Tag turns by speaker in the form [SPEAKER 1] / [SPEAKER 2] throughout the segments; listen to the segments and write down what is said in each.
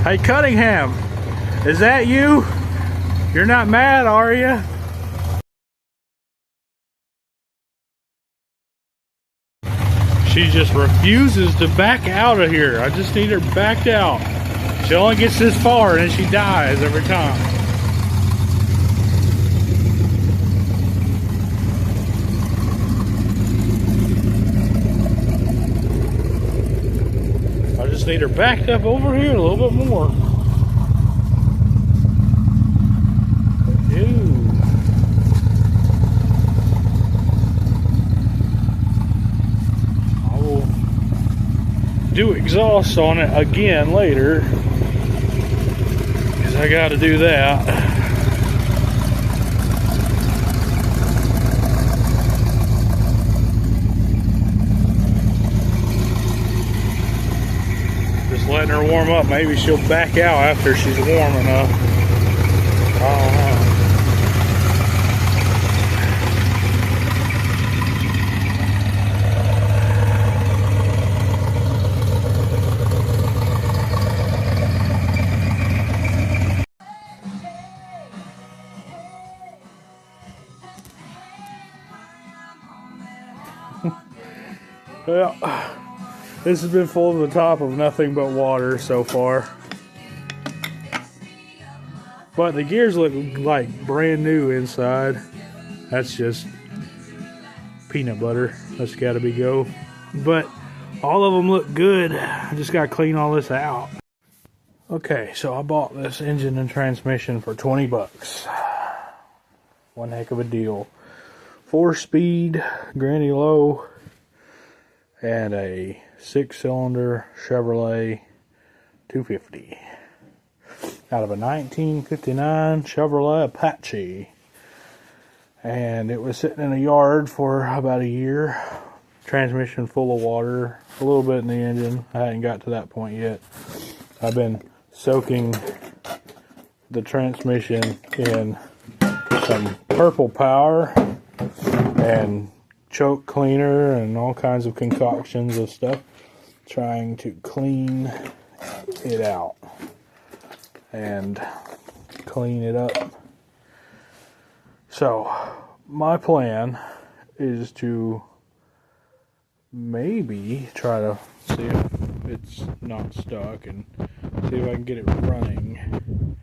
[SPEAKER 1] Hey Cunningham, is that you? You're not mad, are you? She just refuses to back out of here. I just need her backed out. She only gets this far and then she dies every time. I just need her backed up over here a little bit more. Ew. I will do exhaust on it again later, because I got to do that. Just letting her warm up. Maybe she'll back out after she's warm enough. I don't know. Well, this has been full to the top of nothing but water so far. But the gears look like brand new inside. That's just peanut butter. That's gotta be go. But all of them look good. I just gotta clean all this out. Okay, so I bought this engine and transmission for 20 bucks. One heck of a deal. 4-speed, granny low, and a 6-cylinder Chevrolet 250 out of a 1959 Chevrolet Apache, and it was sitting in a yard for about a year. Transmission full of water, a little bit in the engine. I hadn't got to that point yet. I've been soaking the transmission in some purple power and choke cleaner and all kinds of concoctions of stuff, trying to clean it out and clean it up. So my plan is to maybe try to see if it's not stuck and see if I can get it running.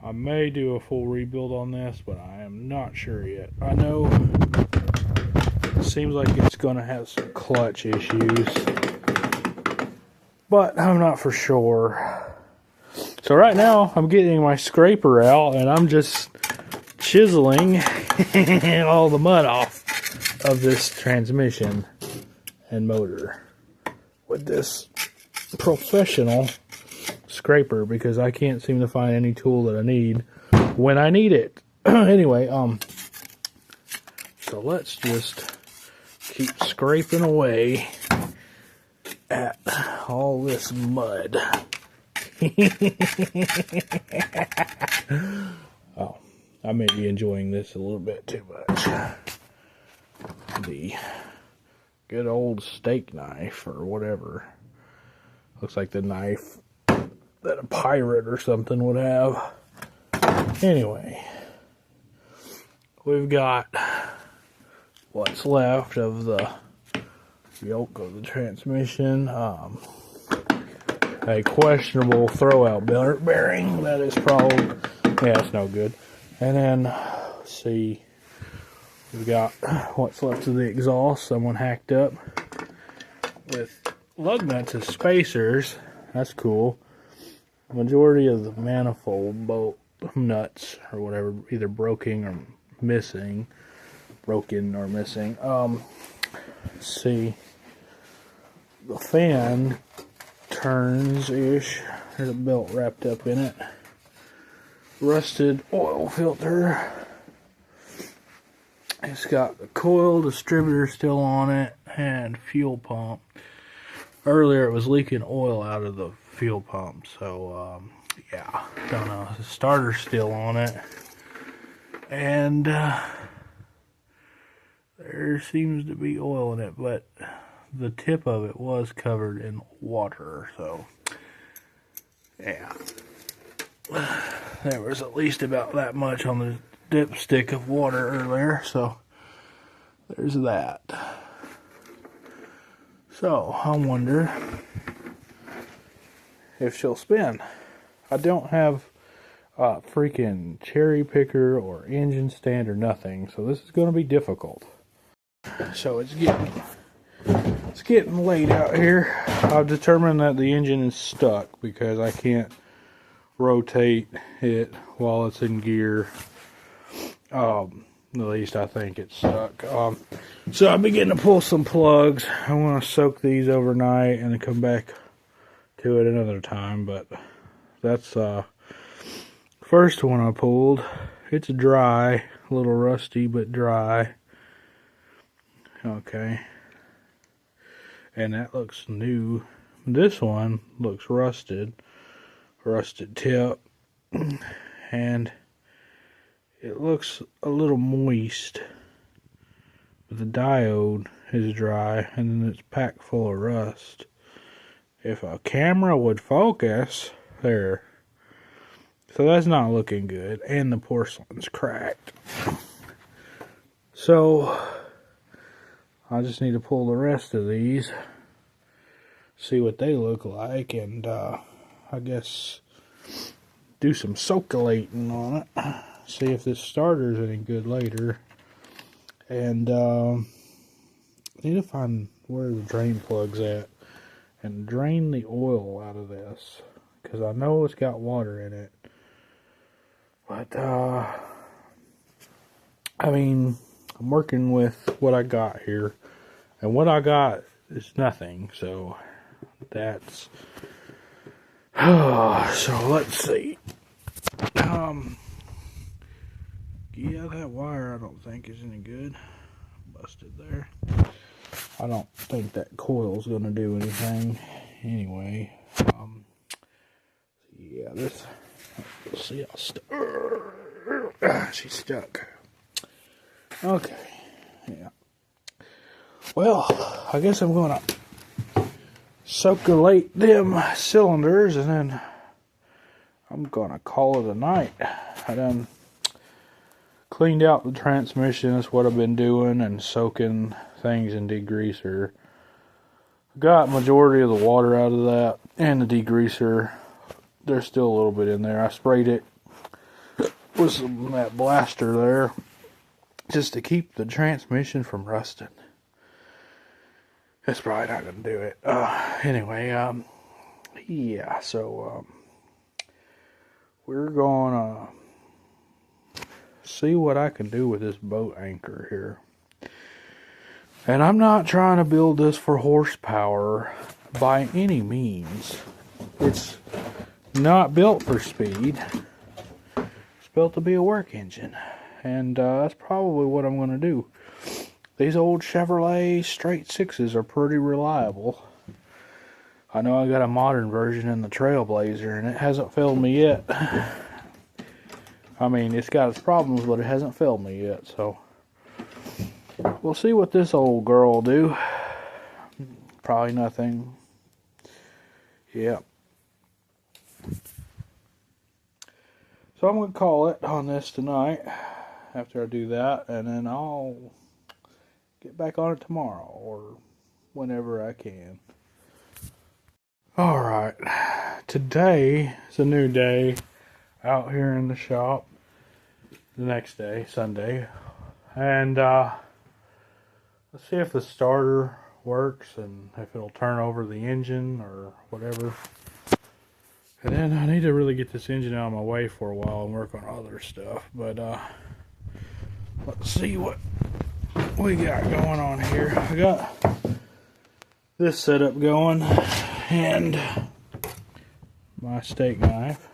[SPEAKER 1] I may do a full rebuild on this, but I am not sure yet. I know it seems like it's going to have some clutch issues, but I'm not for sure. So right now I'm getting my scraper out and I'm just chiseling all the mud off of this transmission and motor with this professional scraper, because I can't seem to find any tool that I need when I need it. Anyway, so let's just keep scraping away at all this mud. Oh, I may be enjoying this a little bit too much. The good old steak knife or whatever. Looks like the knife that a pirate or something would have. Anyway, we've got what's left of the yoke of the transmission. A questionable throwout bearing that is probably, yeah, it's no good. And then, let's see, we've got what's left of the exhaust. Someone hacked up with lug nuts as spacers. That's cool. Majority of the manifold bolt nuts or whatever, either broken or missing. Let's see, the fan turns-ish. There's a belt wrapped up in it. Rusted oil filter. It's got the coil distributor still on it and fuel pump. Earlier it was leaking oil out of the fuel pump, so yeah, don't know. The starter's still on it, and there seems to be oil in it, but the tip of it was covered in water, so Yeah. There was at least about that much on the dipstick of water earlier, so there's that. So, I wonder if she'll spin. I don't have a freaking cherry picker or engine stand or nothing, so this is going to be difficult. So it's getting late out here. I've determined that the engine is stuck because I can't rotate it while it's in gear. At least I think it's stuck. So I'm beginning to pull some plugs. I want to soak these overnight and then come back to it another time, but that's first one I pulled. It's dry, a little rusty but dry. Okay, and that looks new. This one looks rusted tip, and it looks a little moist, but the diode is dry, and then it's packed full of rust. If a camera would focus, there. So that's not looking good, and the porcelain's cracked. So I just need to pull the rest of these, see what they look like, and I guess do some soakulating on it. See if this starter's any good later. And I need to find where the drain plug's at and drain the oil out of this, because I know it's got water in it. But I mean, I'm working with what I got here, and what I got is nothing, so that's so let's see. Yeah, that wire I don't think is any good. Busted there. I don't think that coil's gonna do anything anyway. Yeah, this, let's see how she's stuck. Okay, yeah. Well, I guess I'm gonna soakulate them cylinders, and then I'm gonna call it a night. I done cleaned out the transmission. That's what I've been doing, and soaking things in degreaser. Got majority of the water out of that, and the degreaser, there's still a little bit in there. I sprayed it with some that blaster there just to keep the transmission from rusting. It's probably not gonna do it. Anyway, yeah, so we're gonna see what I can do with this boat anchor here. And I'm not trying to build this for horsepower by any means. It's not built for speed. It's built to be a work engine. And that's probably what I'm going to do. These old Chevrolet straight sixes are pretty reliable. I know I got a modern version in the Trailblazer, and it hasn't failed me yet. I mean, it's got its problems, but it hasn't failed me yet, so we'll see what this old girl will do. Probably nothing. Yep. So I'm going to call it on this tonight after I do that, and then I'll get back on it tomorrow or whenever I can. Alright, today is a new day out here in the shop. The next day, Sunday, and let's see if the starter works and if it'll turn over the engine or whatever. And then I need to really get this engine out of my way for a while and work on other stuff. But let's see what we got going on here. I got this setup going and my steak knife.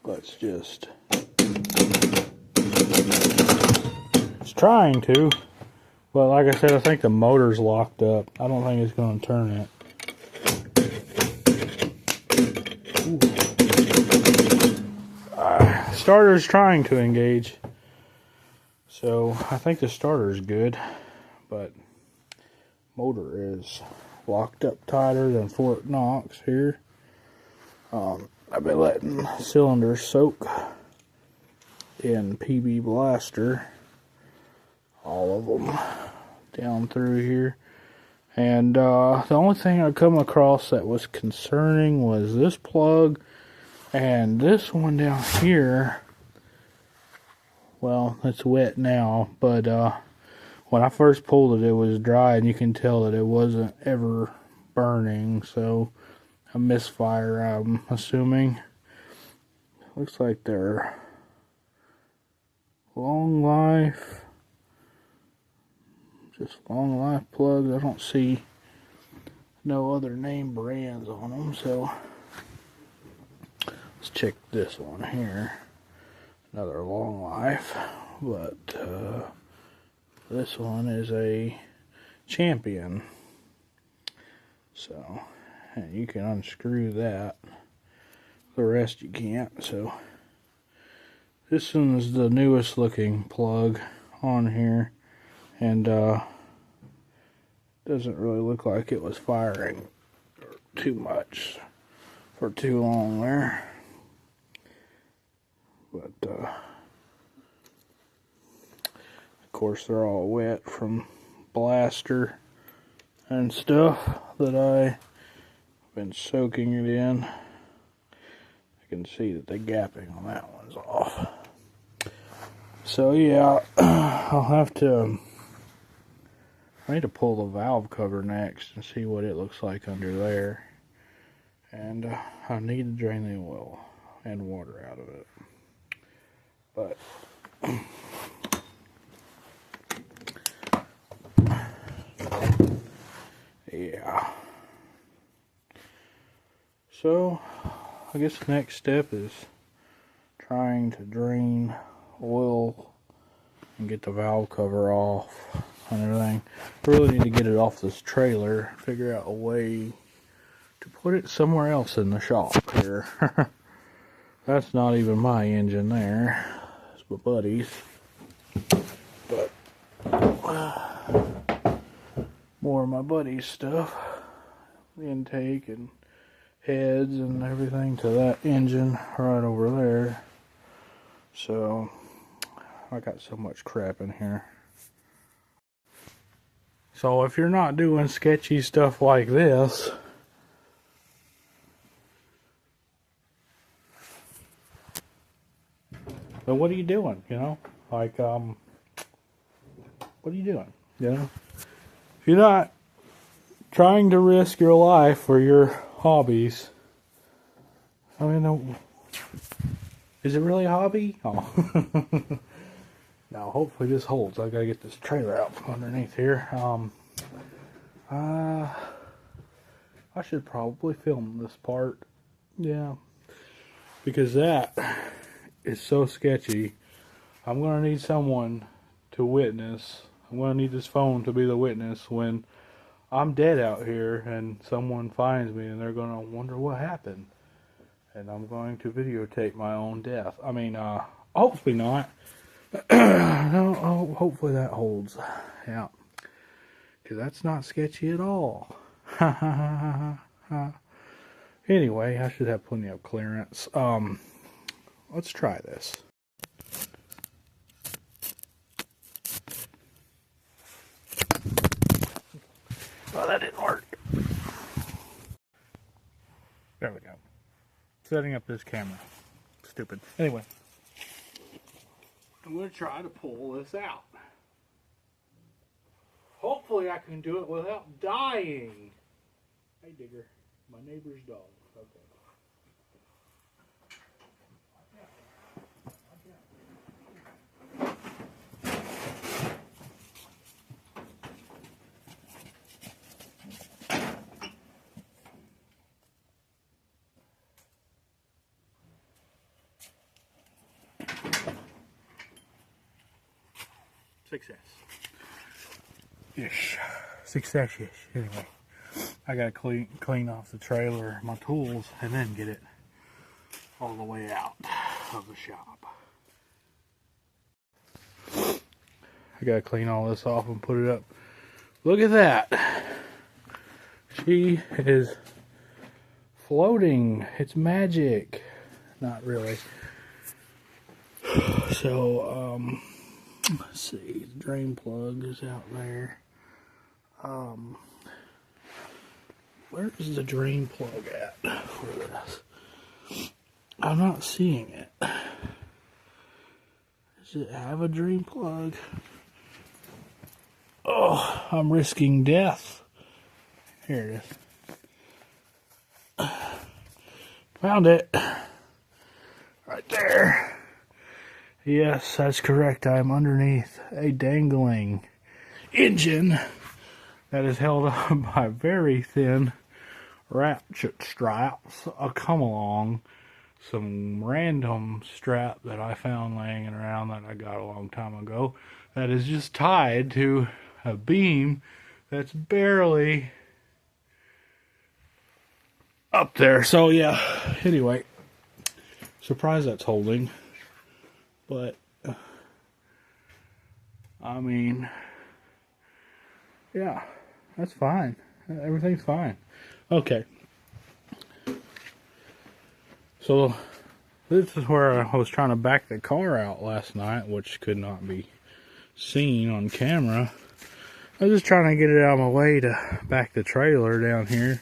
[SPEAKER 1] Let's just, it's trying to, but like I said, I think the motor's locked up. I don't think it's going to turn it. Starter's trying to engage, so I think the starter's good, but motor is locked up tighter than Fort Knox here. I've been letting cylinders soak in PB Blaster, all of them down through here. And the only thing I come across that was concerning was this plug and this one down here. Well, it's wet now, but when I first pulled it, it was dry, and you can tell that it wasn't ever burning, so a misfire, I'm assuming. Looks like they're long life, just long life plugs. I don't see no other name brands on them, so let's check this one here. Another long life, but this one is a Champion. So, and you can unscrew that. The rest you can't. So, this one is the newest looking plug on here, and doesn't really look like it was firing too much for too long there. But of course they're all wet from blaster and stuff that I've been soaking it in. I can see that the gapping on that one's off. So yeah, I need to pull the valve cover next and see what it looks like under there. And I need to drain the oil and water out of it. But yeah. So I guess the next step is trying to drain oil and get the valve cover off and everything. I really need to get it off this trailer, figure out a way to put it somewhere else in the shop here. That's not even my engine there. It's my buddy's. But more of my buddy's stuff. Intake and heads and everything to that engine right over there. So I got so much crap in here. So if you're not doing sketchy stuff like this, then what are you doing, you know? Like, what are you doing, you know? If you're not trying to risk your life for your hobbies, I mean, is it really a hobby? Oh. Now, hopefully this holds. I gotta get this trailer out from underneath here. I should probably film this part. Yeah. Because that is so sketchy. I'm gonna need someone to witness. I'm gonna need this phone to be the witness when I'm dead out here and someone finds me and they're gonna wonder what happened. And I'm going to videotape my own death. I mean, hopefully not. No, hopefully that holds. Yeah. Because that's not sketchy at all. Anyway, I should have plenty of clearance. Let's try this. Oh, that didn't work. There we go. Setting up this camera. Stupid. Anyway. I'm going to try to pull this out. Hopefully I can do it without dying. Hey, Digger. My neighbor's dog. Okay. Success. Ish. Success-ish. Anyway, I gotta clean off the trailer, my tools, and then get it all the way out of the shop. I gotta clean all this off and put it up. Look at that. She is floating. It's magic. Not really. So, let's see. The drain plug is out there. Where is the drain plug at for this? I'm not seeing it. Does it have a drain plug? Oh, I'm risking death. Here it is. Found it. Right there. Yes, that's correct. I am underneath a dangling engine that is held up by very thin ratchet straps. A come along. Some random strap that I found laying around that I got a long time ago that is just tied to a beam that's barely up there. So yeah, anyway, surprised that's holding, but I mean, yeah, that's fine. Everything's fine. Okay. So, this is where I was trying to back the car out last night, which could not be seen on camera. I was just trying to get it out of my way to back the trailer down here.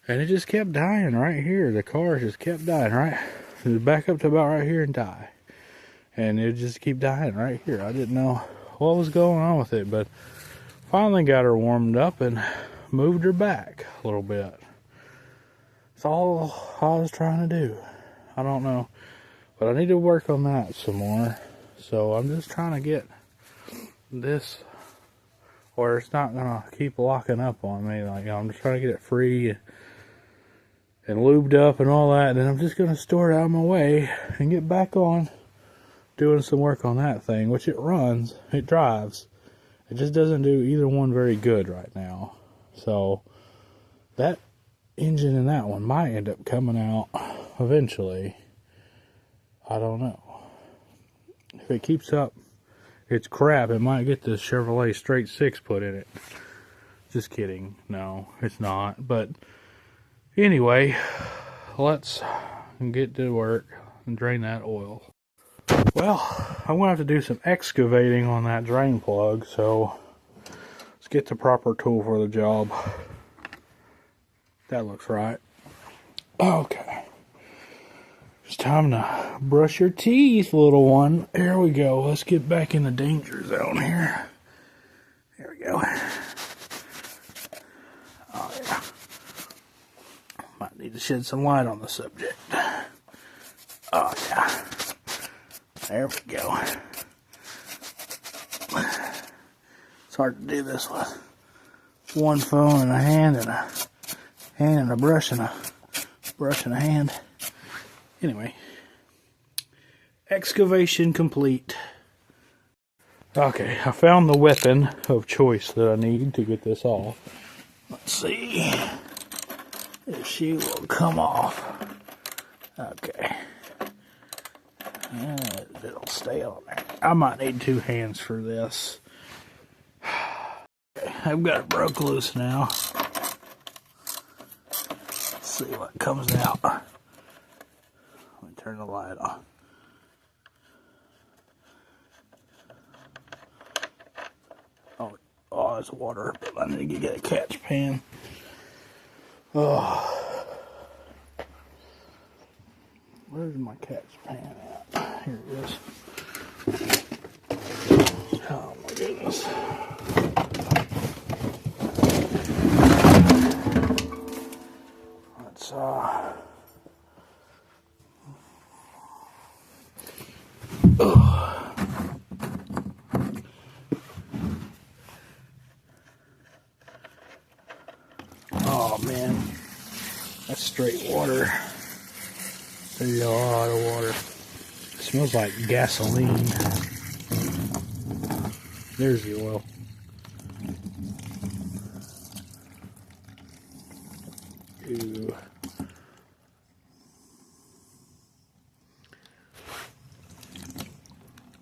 [SPEAKER 1] And it just kept dying right here. The car just kept dying, right? It would back up to about right here and die. And it would just keep dying right here. I didn't know what was going on with it, but finally got her warmed up and moved her back a little bit. That's all I was trying to do. I don't know. But I need to work on that some more. So I'm just trying to get this where it's not going to keep locking up on me. Like, I'm just trying to get it free and lubed up and all that. And then I'm just going to store it out of my way and get back on doing some work on that thing. Which it runs. It drives. It just doesn't do either one very good right now. So that engine in that one might end up coming out eventually. I don't know. If it keeps up its crap, it might get this Chevrolet straight 6 put in it. Just kidding. No, it's not. But anyway, let's get to work and drain that oil. Well, I'm going to have to do some excavating on that drain plug, so let's get the proper tool for the job. That looks right. Okay. It's time to brush your teeth, little one. Here we go. Let's get back in the danger zone here. There we go. Oh, yeah. Might need to shed some light on the subject. Oh, yeah. There we go. It's hard to do this with one phone in a hand and a brush and a hand. Anyway, excavation complete. Okay, I found the weapon of choice that I need to get this off. Let's see if she will come off. Okay. And it'll stay on there. I might need 2 hands for this. Okay, I've got it broke loose now. Let's see what comes out. Let me turn the light on. Oh, it's water, but I need to get a catch pan. Oh. Where's my catch pan at? Here it is. Oh my goodness. Let's oh man, that's straight water. There's a lot of water. It smells like gasoline. There's the oil. Ew.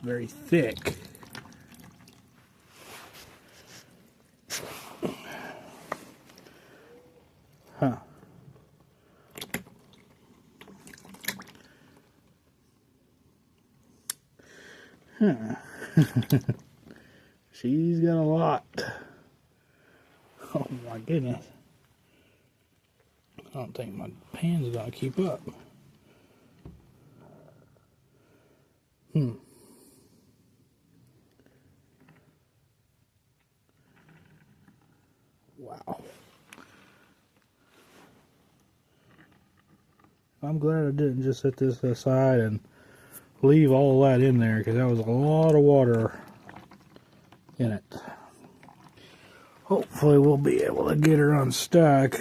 [SPEAKER 1] Very thick. Huh. Huh. She's got a lot. Oh my goodness. I don't think my pan's gonna keep up. Wow. I'm glad I didn't just set this aside and leave all of that in there, because that was a lot of water in it. Hopefully we'll be able to get her unstuck,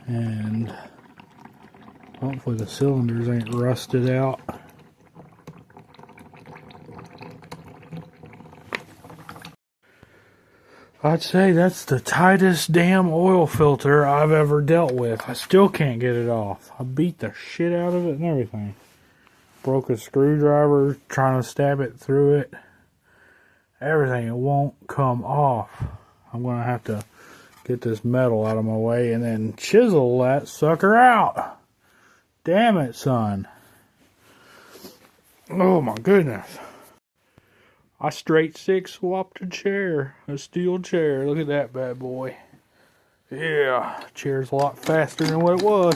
[SPEAKER 1] and hopefully the cylinders ain't rusted out. I'd say that's the tightest damn oil filter I've ever dealt with. I still can't get it off. I beat the shit out of it and everything. Broke a screwdriver trying to stab it through it. Everything, it won't come off. I'm going to have to get this metal out of my way and then chisel that sucker out. Damn it, son. Oh my goodness. I straight six swapped a chair, a steel chair. Look at that bad boy. Yeah, chair's a lot faster than what it was.